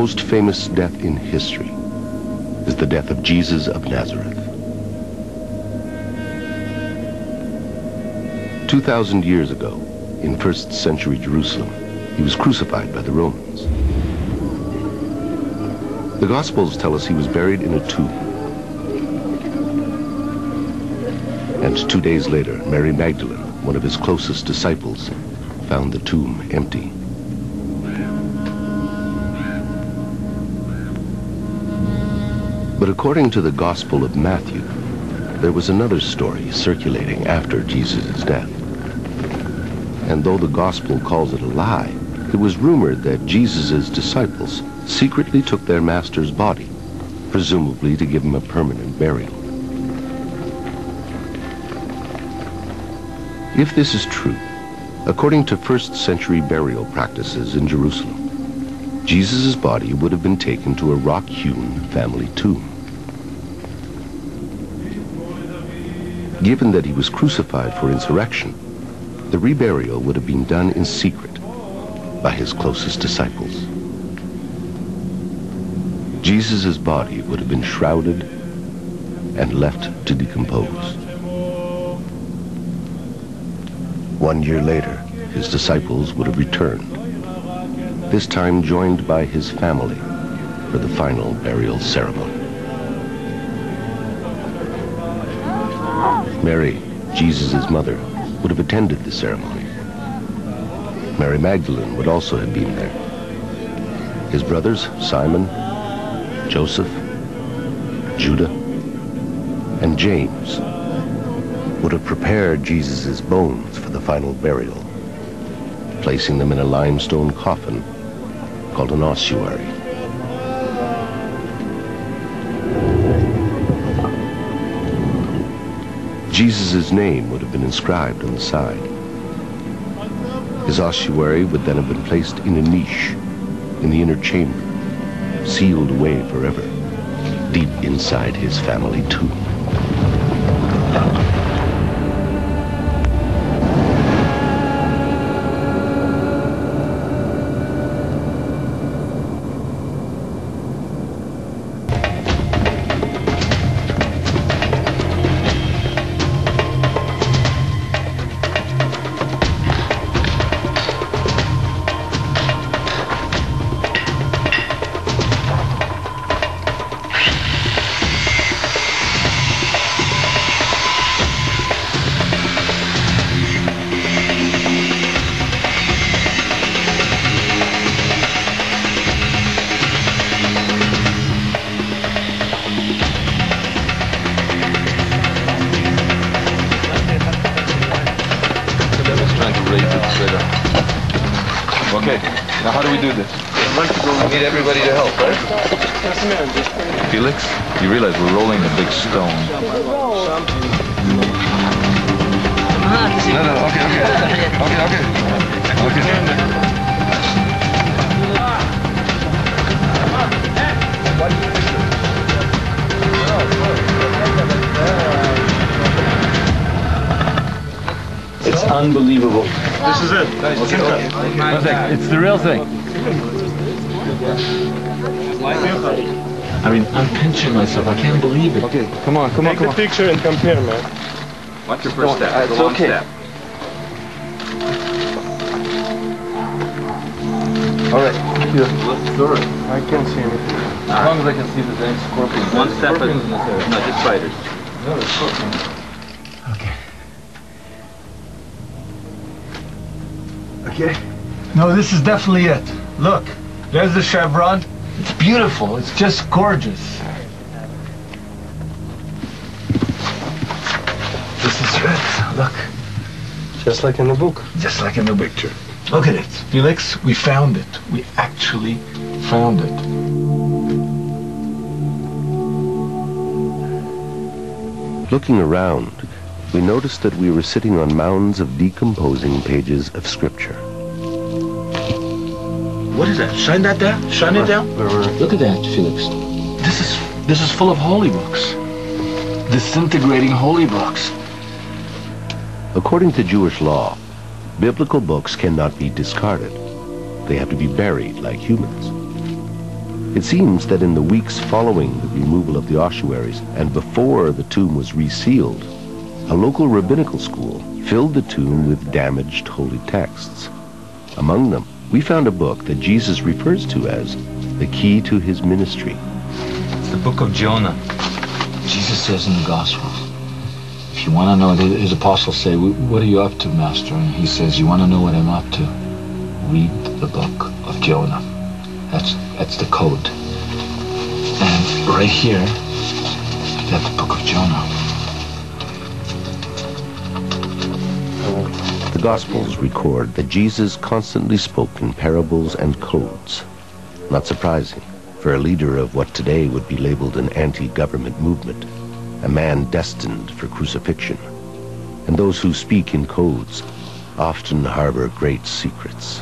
most famous death in history is the death of Jesus of Nazareth. 2,000 years ago, in 1st century Jerusalem, he was crucified by the Romans. The Gospels tell us he was buried in a tomb. And 2 days later, Mary Magdalene, one of his closest disciples, found the tomb empty. But according to the Gospel of Matthew, there was another story circulating after Jesus' death. And though the Gospel calls it a lie, it was rumored that Jesus' disciples secretly took their master's body, presumably to give him a permanent burial. If this is true, according to 1st century burial practices in Jerusalem, Jesus' body would have been taken to a rock-hewn family tomb. Given that he was crucified for insurrection, the reburial would have been done in secret by his closest disciples. Jesus' body would have been shrouded and left to decompose. 1 year later, his disciples would have returned, this time joined by his family for the final burial ceremony. Mary, Jesus' mother, would have attended the ceremony. Mary Magdalene would also have been there. His brothers, Simon, Joseph, Judah, and James would have prepared Jesus' bones for the final burial, placing them in a limestone coffin called an ossuary. Jesus' name would have been inscribed on the side. His ossuary would then have been placed in a niche in the inner chamber, sealed away forever, deep inside his family tomb. Okay, now how do we do this? We need everybody to help, right? Felix, you realize we're rolling a big stone. No, okay. It's unbelievable. This is it. Okay. It's the real thing. I mean, I'm pinching myself. I can't believe it. Okay, come on. Take the picture and compare, man. What's your first step? It's okay. Step. All right. Sorry. I can't see anything. As long as I can see the dang scorpion. One step at no, just spiders. No, the scorpion. Okay. Okay. No, this is definitely it. Look, there's the chevron. It's beautiful. It's just gorgeous. This is it. Look. Just like in the book. Just like in the picture. Look at it. Felix, we found it. We actually found it. Looking around, we noticed that we were sitting on mounds of decomposing pages of scripture. What is that? Shine that down? Shine it down? Look at that, Felix. This is full of holy books. Disintegrating holy books. According to Jewish law, biblical books cannot be discarded. They have to be buried like humans. It seems that in the weeks following the removal of the ossuaries and before the tomb was resealed, a local rabbinical school filled the tomb with damaged holy texts. Among them, we found a book that Jesus refers to as the key to his ministry. It's the book of Jonah. Jesus says in the Gospels, if you want to know, his apostles say, what are you up to, Master? And he says, you want to know what I'm up to? Read the book of Jonah. That's the code. And right here, you got the book of Jonah. The Gospels record that Jesus constantly spoke in parables and codes. Not surprising for a leader of what today would be labeled an anti-government movement, a man destined for crucifixion. And those who speak in codes often harbor great secrets.